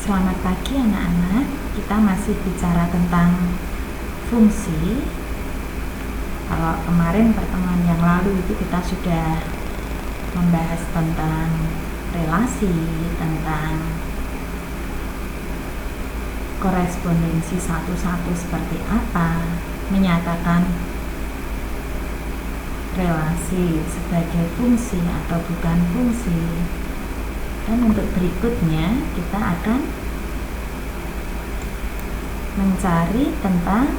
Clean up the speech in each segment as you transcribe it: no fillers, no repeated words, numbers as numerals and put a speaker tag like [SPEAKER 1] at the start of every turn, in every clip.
[SPEAKER 1] Selamat pagi anak-anak. Kita masih bicara tentang fungsi. Kalau kemarin pertemuan yang lalu itu kita sudah membahas tentang relasi, tentang korespondensi satu-satu seperti apa, menyatakan relasi sebagai fungsi atau bukan fungsi. Dan untuk berikutnya kita akan mencari tentang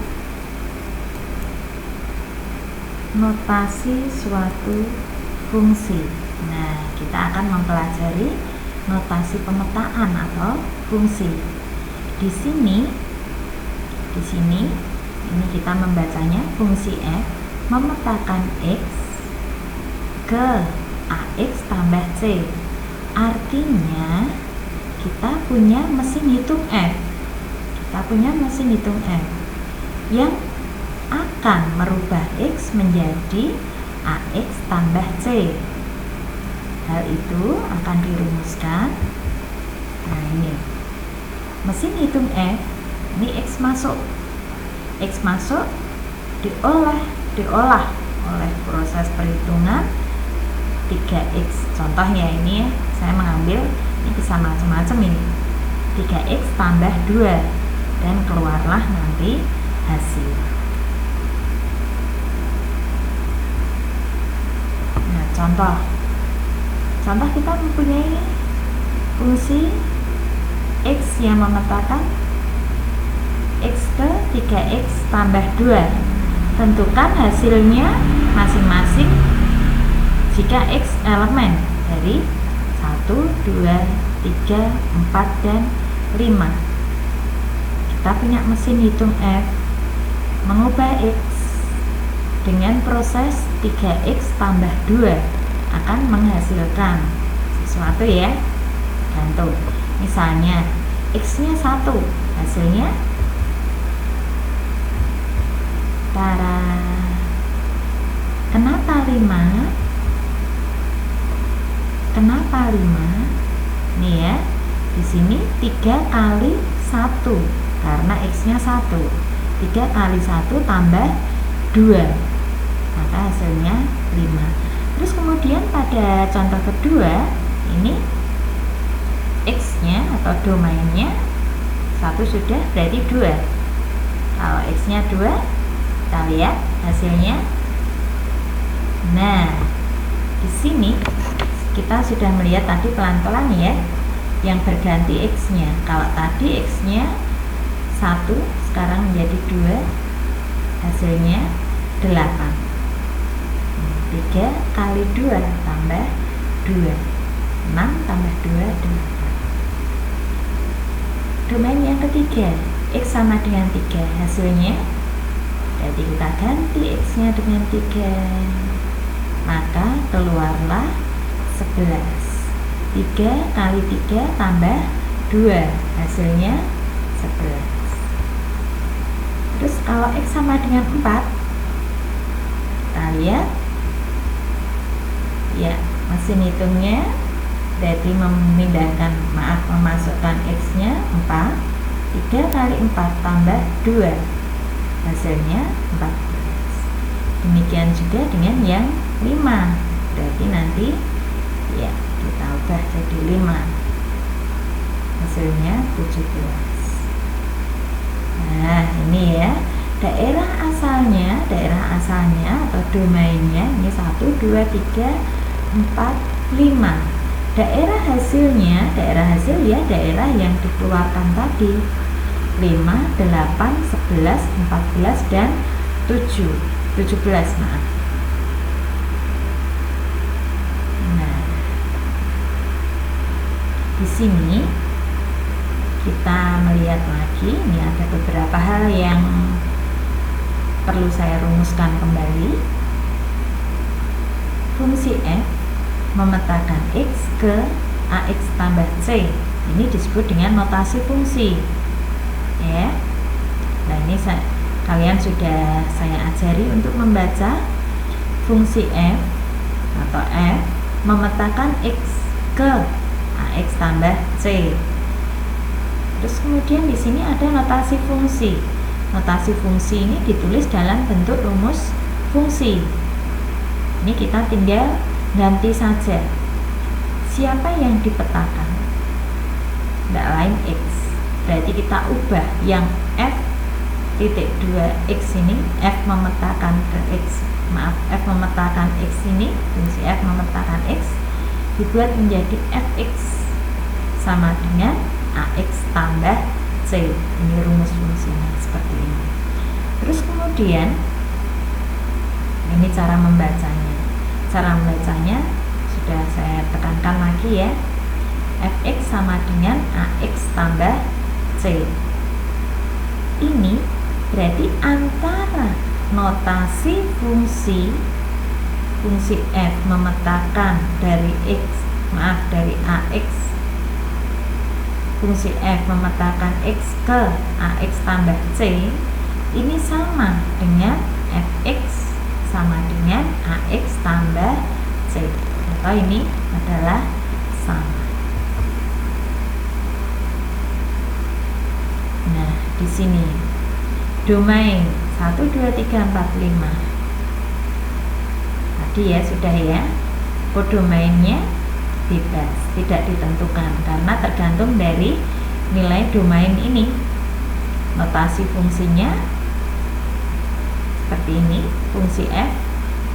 [SPEAKER 1] notasi suatu fungsi. Nah, kita akan mempelajari notasi pemetaan atau fungsi. Di sini ini kita membacanya fungsi f memetakan x ke ax tambah c. Artinya kita punya mesin hitung f. Yang akan merubah x menjadi ax tambah c. Hal itu akan dirumuskan. Nah, ini mesin hitung f, ini x masuk diolah oleh proses perhitungan 3x. Contohnya ini ya, saya mengambil ini bisa macam-macam ini 3x tambah 2 dan keluarlah nanti hasil. Nah, contoh kita mempunyai fungsi x yang memetakan x ke 3x tambah 2. Tentukan hasilnya masing-masing jika x elemen dari 1, 2, 3, 4, dan 5. Kita punya mesin hitung f mengubah x dengan proses 3x tambah 2 akan menghasilkan sesuatu ya. Contoh, misalnya x nya 1, hasilnya tara. Kenapa 5? Nih ya, di sini 3 kali 1 karena x-nya 1. 3 kali 1 tambah 2, maka hasilnya 5. Terus kemudian pada contoh kedua, ini x-nya atau domainnya 1 sudah, berarti 2. Kalau x-nya 2, kita lihat hasilnya. Nah, di sini kita sudah melihat tadi pelan-pelan ya, yang berganti x-nya. Kalau tadi x-nya 1, sekarang menjadi 2, hasilnya 8. 3 kali 2 tambah 2, 6 tambah 2, 8. Domain yang ketiga, x sama dengan 3, hasilnya, jadi kita ganti x-nya dengan 3, maka keluarlah 11. 3 kali 3 tambah 2, hasilnya 11. Terus kalau x sama dengan 4, kita lihat ya, mesin hitungnya berarti memasukkan x-nya 4. 3 kali 4 tambah 2, hasilnya 14. Demikian juga dengan yang 5, berarti nanti ya kita ubah jadi 5, hasilnya 17. Nah, ini ya, daerah asalnya atau domainnya ini 1, 2, 3, 4, 5. Daerah hasilnya, daerah yang dikeluarkan tadi 5, 8, 11, 14, dan 17, maaf. Nah, di sini kita melihat lagi, ini ada beberapa hal yang perlu saya rumuskan kembali. Fungsi f memetakan x ke ax tambah c. Ini disebut dengan notasi fungsi ya. Nah, ini kalian sudah saya ajari untuk membaca fungsi f atau f memetakan x ke ax tambah c. Terus kemudian di sini ada notasi fungsi. Notasi fungsi ini ditulis dalam bentuk rumus fungsi. Ini kita tinggal ganti saja. Siapa yang dipetakan? Tidak lain X. Berarti kita ubah yang F titik 2X ini, F memetakan ke X, F memetakan X ini, fungsi F memetakan X, dibuat menjadi Fx sama dengan AX tambah C. Ini rumus fungsinya seperti ini. Terus kemudian ini cara membacanya. Cara membacanya sudah saya tekankan lagi ya. Fx sama dengan AX tambah C. Ini berarti antara notasi fungsi F memetakan dari X, dari AX, fungsi F memetakan X ke AX tambah C, ini sama dengan Fx sama dengan AX tambah C, atau ini adalah sama. Nah, di sini domain 1, 2, 3, 4, 5 tadi ya sudah ya. Kodomainnya bebas, tidak ditentukan karena tergantung dari nilai domain ini. Notasi fungsinya seperti ini, fungsi F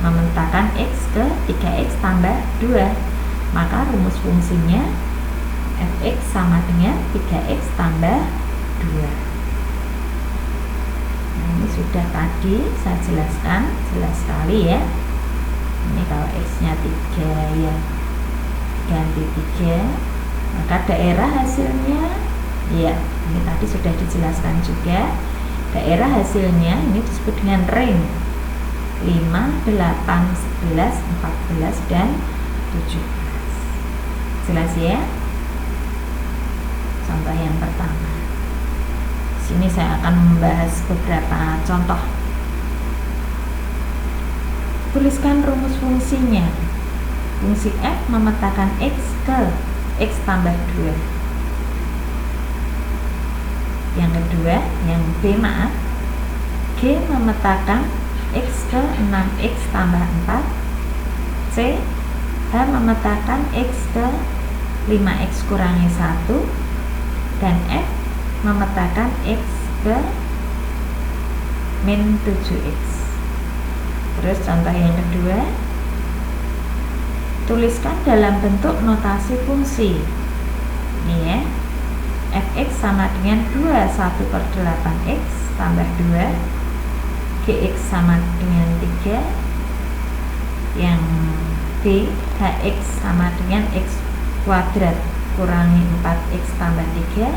[SPEAKER 1] memetakan X ke 3X tambah 2, maka rumus fungsinya Fx sama dengan 3X tambah 2. Ini sudah tadi saya jelaskan, jelas sekali ya. Ini kalau X nya 3 ya ganti 3, maka daerah hasilnya ya ini tadi sudah dijelaskan juga. Daerah hasilnya ini disebut dengan ring 5, 8, 11, 14 dan 17. Jelas ya. Contoh yang pertama. Sini saya akan membahas beberapa contoh. Tuliskan rumus fungsinya. Fungsi F memetakan X ke X tambah 2. Yang kedua, yang B maaf, G memetakan X ke 6X tambah 4. C, H memetakan X ke 5X kurangi 1. Dan F memetakan X ke min 7X. Terus contoh yang kedua, tuliskan dalam bentuk notasi fungsi. Ini ya, Fx sama dengan 21/8X tambah 2, Gx sama dengan 3, yang B, Hx sama dengan X kuadrat kurangi 4X tambah 3,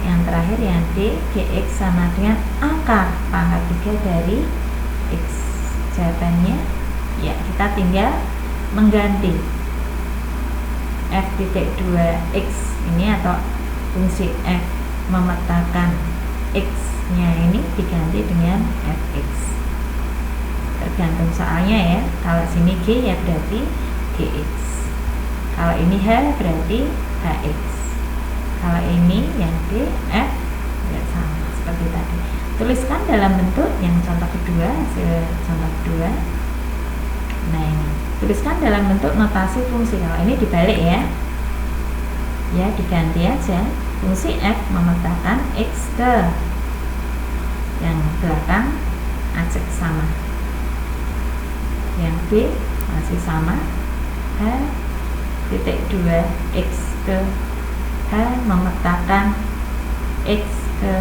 [SPEAKER 1] yang terakhir yang D, Gx sama dengan akar pangkat 3 dari X. Jawabannya ya kita tinggal mengganti F.2x ini atau fungsi F memetakan X nya ini diganti dengan Fx, tergantung soalnya ya. Kalau sini G ya berarti Gx, kalau ini H berarti Hx, kalau ini yang D F ya sama seperti tadi. Tuliskan dalam bentuk yang contoh kedua, contoh kedua. Nah ini, tuliskan dalam bentuk notasi fungsi. Kalau ini dibalik ya, ya diganti aja. Fungsi F memetakan X ke yang belakang acak sama, yang B masih sama, H.2x ke H memetakan X ke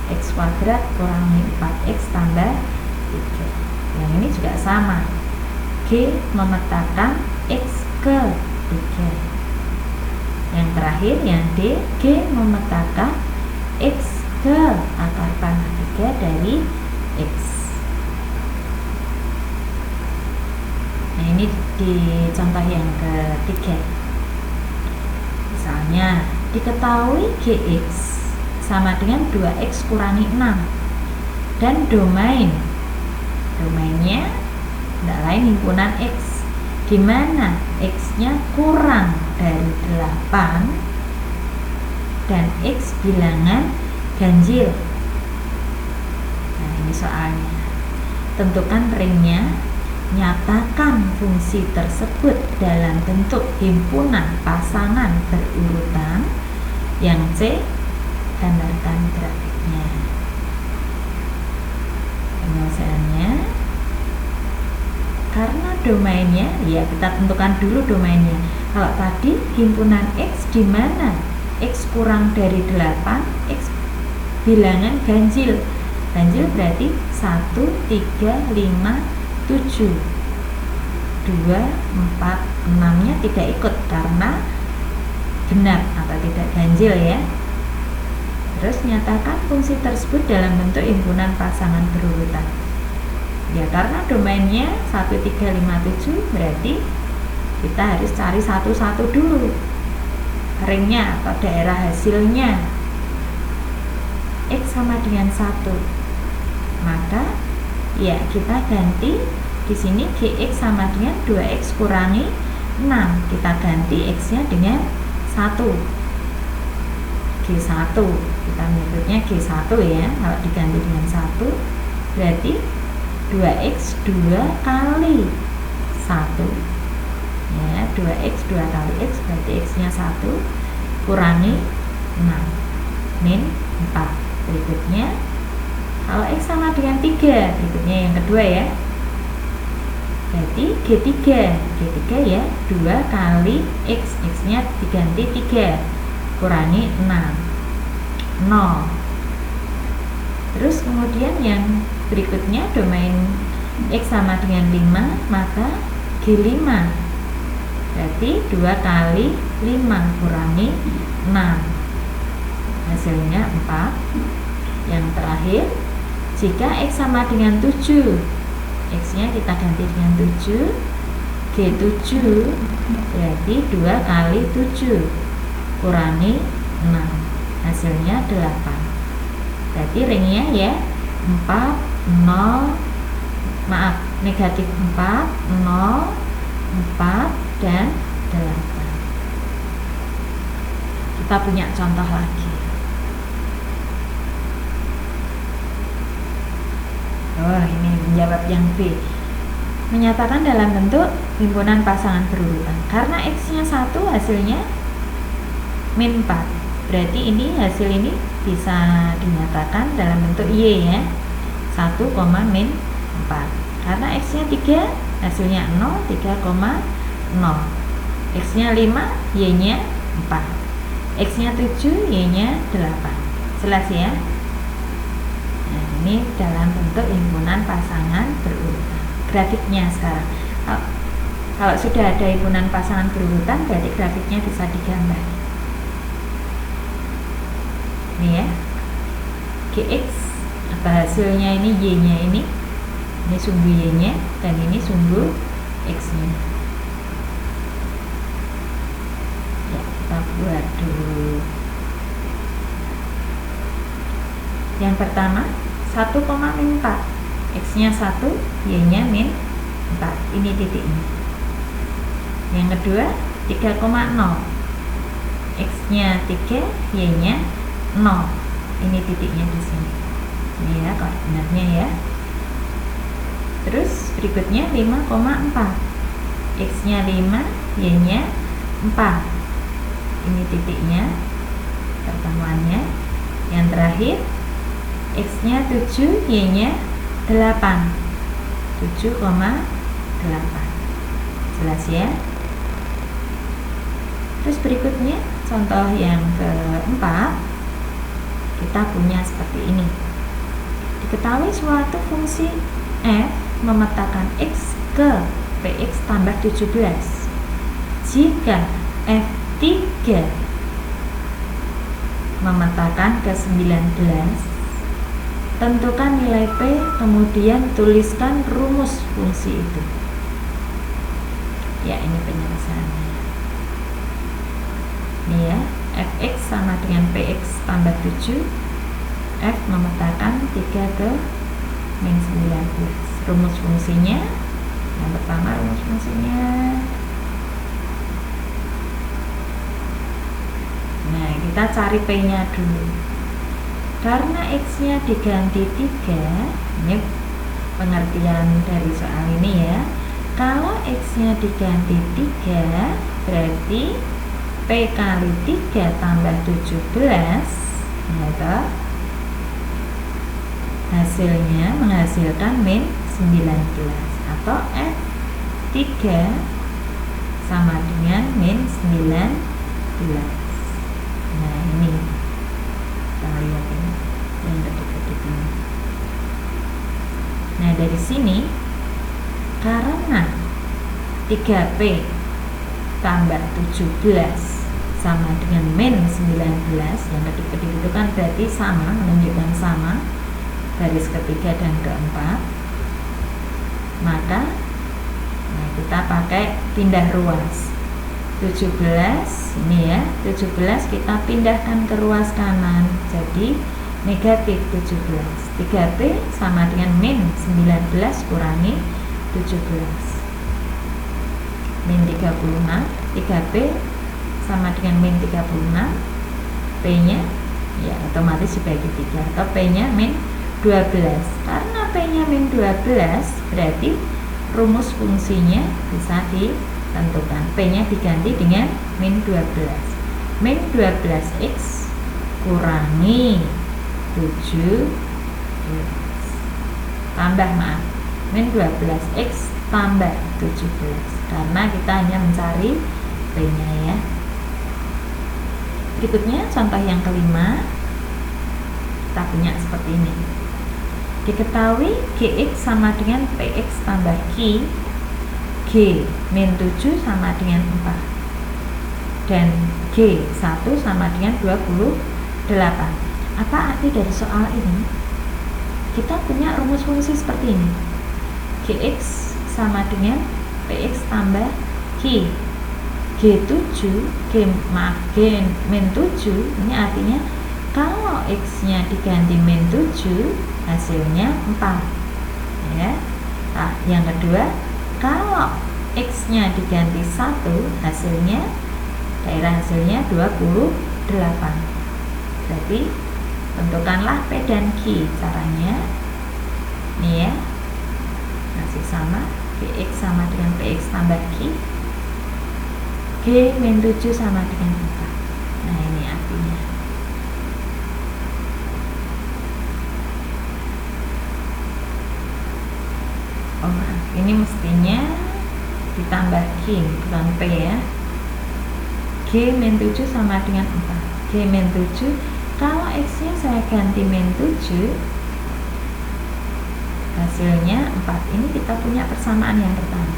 [SPEAKER 1] X kuadrat kurangi 4X tambah 3. Yang ini juga sama, G memetakan X ke 3. Yang terakhir yang D, G memetakan X ke akar pangkat 3 dari X. Nah ini di contoh yang ketiga. Misalnya diketahui Gx sama dengan 2x kurangi 6 dan domainnya tidak lain himpunan X, di mana X nya kurang dari 8 dan X bilangan ganjil. Nah, ini soalnya. Tentukan ringnya, nyatakan fungsi tersebut dalam bentuk himpunan pasangan berurutan. Yang C, gambarkan grafiknya. Penyelesaiannya, karena domainnya, ya kita tentukan dulu domainnya. Kalau tadi himpunan X di mana X kurang dari 8, X bilangan ganjil. Ganjil berarti 1, 3, 5, 7, 2, 4, 6 nya tidak ikut karena genap atau tidak ganjil ya. Terus nyatakan fungsi tersebut dalam bentuk himpunan pasangan berurutan. Ya karena domainnya 1, 3, 5, 7 berarti kita harus cari satu-satu dulu ringnya atau daerah hasilnya. X sama dengan 1, maka ya kita ganti di sini GX sama dengan 2X kurangi 6, kita ganti X nya dengan 1, G1, kita menyebutnya G1 ya. Kalau diganti dengan 1 berarti 2X 2 kali 1 ya, 2X 2 kali X berarti X nya 1 kurangi 6 min 4. Berikutnya kalau X sama dengan 3, berikutnya yang kedua ya, berarti G3 ya 2 kali X, X nya diganti 3 kurangi 6 0. Terus kemudian yang berikutnya domain X sama dengan 5, maka G5 berarti 2 kali 5 kurangi 6, hasilnya 4. Yang terakhir, jika X sama dengan 7, X nya kita ganti dengan 7, G7 berarti 2 kali 7 kurangi 6, hasilnya 8. Berarti ringnya ya 4, 0, maaf negatif 4, 0, 4 dan 8. Kita punya contoh lagi. Oh, ini menjawab yang B. Menyatakan dalam bentuk himpunan pasangan berurutan. Karena X-nya 1, hasilnya min 4. Berarti ini hasil ini bisa dinyatakan dalam bentuk Y ya. 1, min 4. Karena X-nya 3, hasilnya 0, 3,0. X-nya 5, Y-nya 4. X-nya 7, Y-nya 8. Jelas ya? Nah, ini dalam bentuk himpunan pasangan berurutan. Grafiknya sekarang. Kalau sudah ada himpunan pasangan berurutan, berarti grafiknya bisa digambar. Ini ya. GX atau hasilnya ini Y-nya ini sumbu Y-nya dan ini sumbu X-nya. Ya, kita buat dulu. Yang pertama 1, min 4, X-nya 1, Y-nya min 4. Ini titiknya. Yang kedua 3,0, X-nya 3, Y-nya 0. Ini titiknya di sini. Ini ya koordinatnya ya. Terus berikutnya 5,4, X-nya 5, Y-nya 4. Ini titiknya pertemuannya. Yang terakhir X-nya 7, Y-nya 8. 7,8. Jelas ya? Terus berikutnya contoh yang keempat, kita punya seperti ini. Diketahui suatu fungsi f memetakan x ke px tambah 17. Jika f3 memetakan ke 19, tentukan nilai P, kemudian tuliskan rumus fungsi itu. Ya, ini penyelesaiannya. Ini ya, fx sama dengan px tambah 7. F memetakan 3 ke min 19. Rumus fungsinya, yang pertama rumus fungsinya. Nah, kita cari P-nya dulu. Karena X-nya diganti 3, ini pengertian dari soal ini ya. Kalau X-nya diganti 3, berarti P kali 3 tambah 17, ya, hasilnya menghasilkan min 19, atau F3 sama dengan min 19. Nah ini kita lihat ini yang dekat-dekat ini. Nah dari sini, karena 3P tambah 17 sama dengan min 19, yang ketik-ketik itu kan berarti sama, menunjukkan sama, garis ketiga dan keempat, maka kita pakai pindah ruas. 17 ini ya, 17 kita pindahkan ke ruas kanan, jadi negatif 17. 3P sama dengan min 19 kurangi 17, min 36. 3P sama dengan min 36, P nya ya otomatis dibagi 3, atau P nya min 12. Karena P nya min 12, berarti rumus fungsinya bisa ditentukan. P nya diganti dengan min 12. Min 12X kurangi 7 tambah, maaf, min 12X tambah 17, karena kita hanya mencari P nya ya. Berikutnya contoh yang kelima, kita punya seperti ini. Diketahui Gx sama dengan Px tambah Q, G min 7 sama dengan 4, dan G1 sama dengan 28. Apa arti dari soal ini? Kita punya rumus fungsi seperti ini. Gx sama dengan Px tambah Q, G7, G min 7, ini artinya kalau X nya diganti min 7, hasilnya 4 ya. Nah, yang kedua, kalau X nya diganti 1, hasilnya daerah hasilnya 28. Berarti tentukanlah P dan Q. Caranya nih ya, masih sama, Gx sama dengan Px tambah Q, G min 7 sama dengan 4. Nah ini artinya. Oh maaf, ini mestinya ditambah Q, bukan P ya. G min 7 sama dengan 4. G min 7, kalau X nya saya ganti min 7, hasilnya 4. Ini kita punya persamaan yang pertama.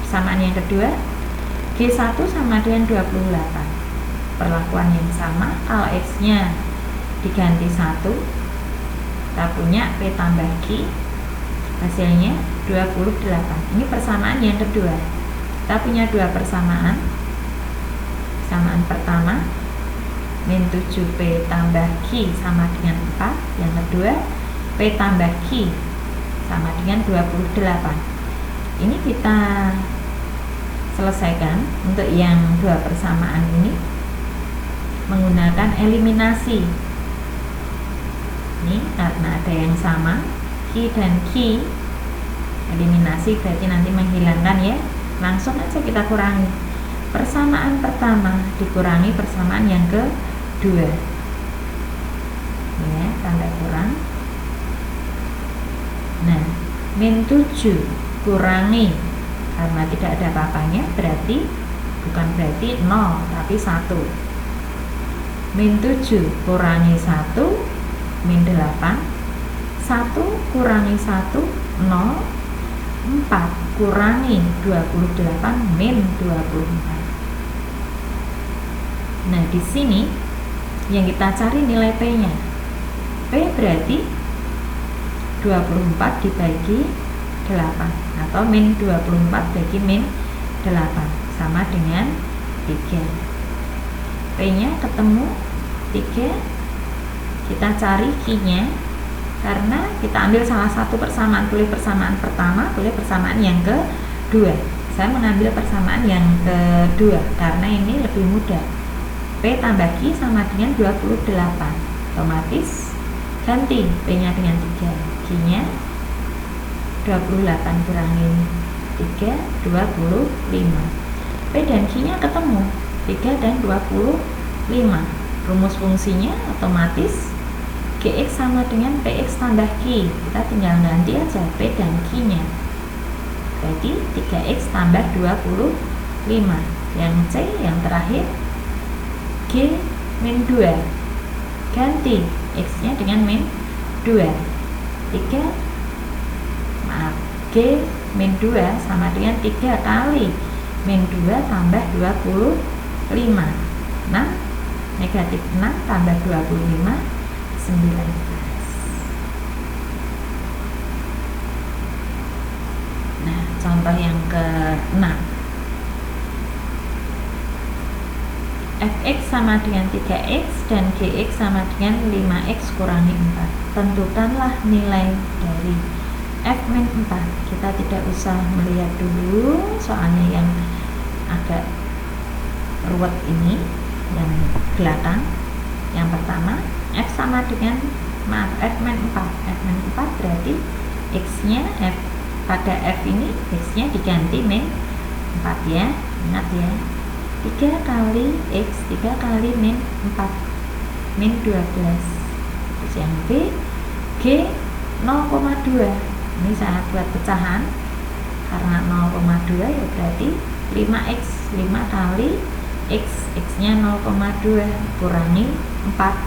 [SPEAKER 1] Persamaan yang kedua, G1 sama dengan 28. Perlakuan yang sama, kalau X nya diganti 1, kita punya P tambah Q, hasilnya 28. Ini persamaan yang kedua. Kita punya dua persamaan. Persamaan pertama, min 7P tambah Q sama dengan 4. Yang kedua, P tambah Q sama dengan 28. Ini kita selesaikan untuk yang dua persamaan ini menggunakan eliminasi. Ini karena ada yang sama, Q dan Q, eliminasi berarti nanti menghilangkan ya. Langsung aja kita kurangi. Persamaan pertama dikurangi persamaan yang kedua ya, tanda kurang. Nah, min 7 kurangi, karena tidak ada apa-apanya, berarti bukan berarti 0 tapi 1. Min 7 kurangi 1, min 8. 1 kurangi 1, 0. 4 kurangi 28, min 24. Nah, di sini yang kita cari nilai P-nya. P berarti 24 dibagi 8, atau min 24 bagi min 8 sama dengan 3. P-nya ketemu 3. Kita cari Q-nya, karena kita ambil salah satu persamaan, pilih persamaan pertama, pilih persamaan yang kedua. Saya mengambil persamaan yang kedua karena ini lebih mudah. P tambah Q sama dengan 28. Otomatis ganti P-nya dengan 3, Q-nya 28 kurangin 3, 25. P dan Q-nya ketemu, 3 dan 25. Rumus fungsinya otomatis Gx sama dengan Px tambah Q. Kita tinggal ganti aja P dan Q-nya. Jadi 3x tambah 25. Yang C yang terakhir G min 2. Ganti X-nya dengan min 2. G min 2 sama dengan 3 kali min 2 tambah 25. 6 negatif 6 tambah 25, 19. Nah, contoh yang ke-6. Fx sama dengan 3x dan Gx sama dengan 5x kurangi 4. Tentukanlah nilai dari F min 4. Kita tidak usah melihat dulu soalnya yang agak ruwet ini, yang belakang. Yang pertama, F sama dengan F min 4. F min 4 berarti X-nya pada F ini X-nya diganti min 4 ya. Ingat ya. 3 kali X, 3 kali min 4, min 12. Terus yang B, G 0,2. Ini saya buat pecahan karena 0,2 ya berarti 5x. 5 kali X, X-nya 0,2 kurangi 4.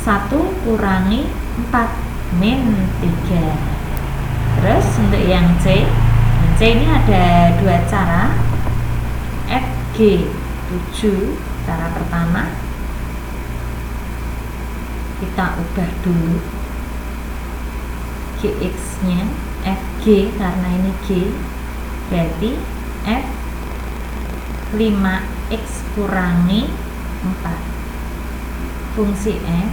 [SPEAKER 1] 1 kurangi 4, min 3. Terus untuk yang C, ini ada dua cara. G7, cara pertama kita ubah dulu Gx nya Fg, karena ini G berarti F 5x kurangi 4. Fungsi F,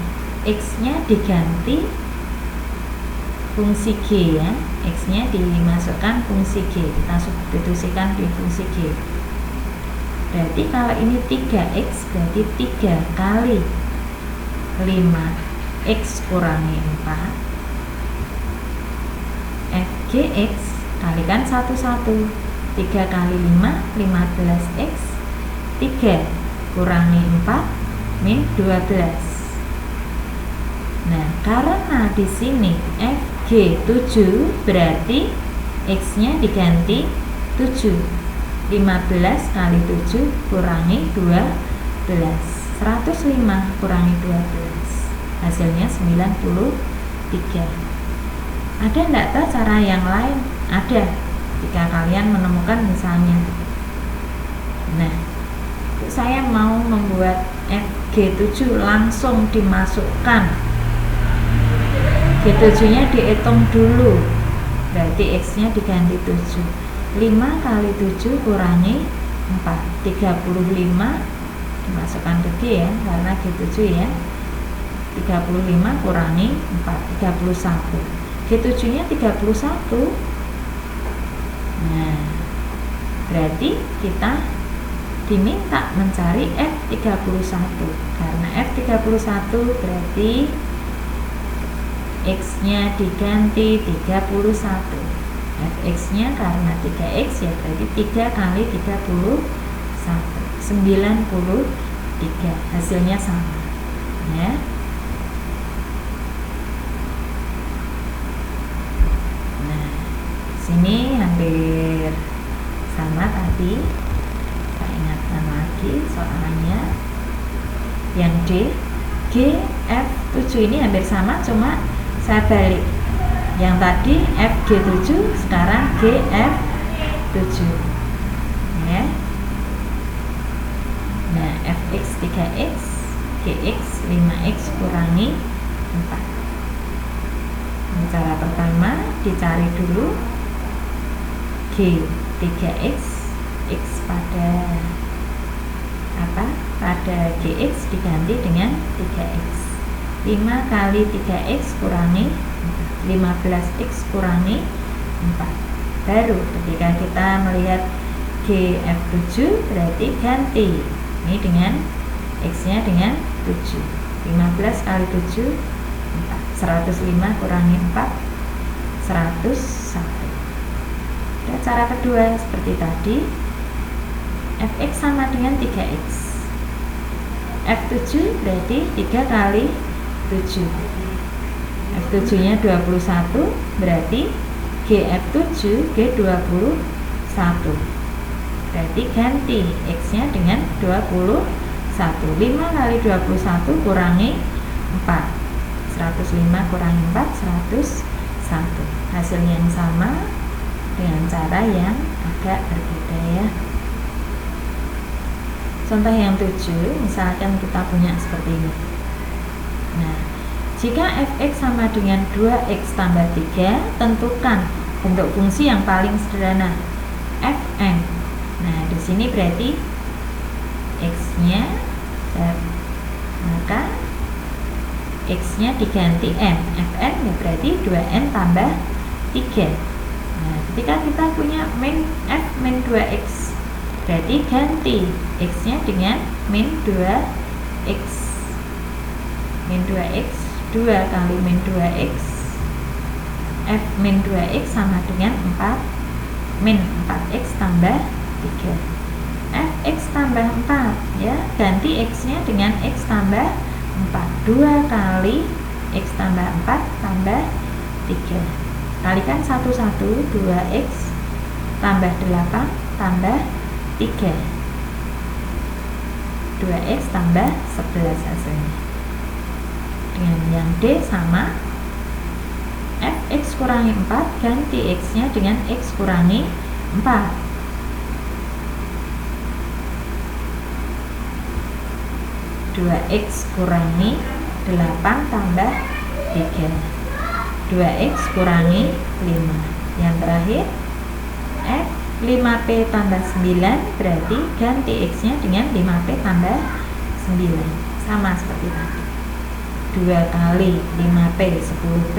[SPEAKER 1] X nya diganti fungsi G ya, X nya dimasukkan fungsi G, kita substitusikan di fungsi G. Berarti kalau ini 3x berarti 3 kali 5x kurangi 4 Fgx kalikan 1, 3 kali 5, 15x, 3 kurangi 4 min 12. Nah, karena di sini Fg7 berarti x nya diganti 7. 15 kali 7 kurangi 12, 105 kurangi 12, hasilnya 93. Ada enggak tuh cara yang lain? Ada, jika kalian menemukan misalnya. Nah, saya mau membuat Fg7 langsung dimasukkan, G7 nya dihitung dulu, berarti x nya diganti 7. 5 kali 7 kurangi 4, 35 dimasukkan ke G ya, karena G7 ya. 35 kurangi 4, 31. G7 nya 31. Nah, berarti kita diminta mencari F31, karena F31 berarti X nya diganti 31. Fx nya karena 3x ya berarti 3 kali 31, 93. Hasilnya sama ya. Nah, sini hampir sama tadi. Saya ingatkan lagi soalnya yang D, G, F7 ini hampir sama, cuma saya balik. Yang tadi Fg7, sekarang Gf7 ya. Nah, Fx 3x, Gx 5x kurangi 4. Cara pertama dicari dulu G 3x, x pada pada Gx diganti dengan 3x. 5 kali 3x kurangi 15x kurangi 4. Baru ketika kita melihat Gf7 berarti ganti Ini dengan X-nya dengan 7. 15 kali 7 4. 105 kurangi 4 101. Dan cara kedua seperti tadi, fx sama dengan 3x. F7 berarti 3 kali 7. F7 nya 21, berarti GF7 G21. Berarti ganti X nya dengan 21. 5 kali 21 kurangi 4. 105 kurangi 4 101. Hasilnya yang sama dengan cara yang agak berbeda ya. Contoh yang 7, misalkan kita punya seperti ini. Nah, jika fx sama dengan 2x tambah 3, tentukan bentuk fungsi yang paling sederhana, fn. Nah, di sini berarti x-nya, maka x-nya diganti n. fn berarti 2n tambah 3. Nah, ketika kita punya min f min 2x, berarti ganti x-nya dengan min 2x. Min 2x, 2 kali min 2x, f min 2x sama dengan 4 min 4x tambah 3. Fx tambah 4 ya, ganti x-nya dengan x tambah 4. 2 kali x tambah 4 tambah 3. Kalikan 1 1, 2x tambah 8 tambah 3. 2x tambah 11 hasilnya. Dengan yang D sama fx kurangi 4, ganti x-nya dengan x kurangi 4. 2x kurangi 8 tambah 3. 2x kurangi 5. Yang terakhir f 5p tambah 9, berarti ganti x-nya dengan 5p tambah 9. Sama seperti tadi. 2 kali 5p 10p,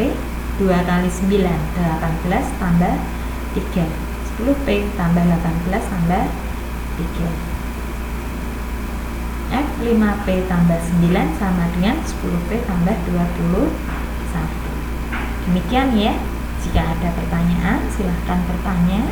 [SPEAKER 1] 2 kali 9 18 tambah 3. 10p tambah 18 tambah 3. F 5p tambah 9 sama dengan 10p tambah 21. Demikian ya. Jika ada pertanyaan, silahkan bertanya.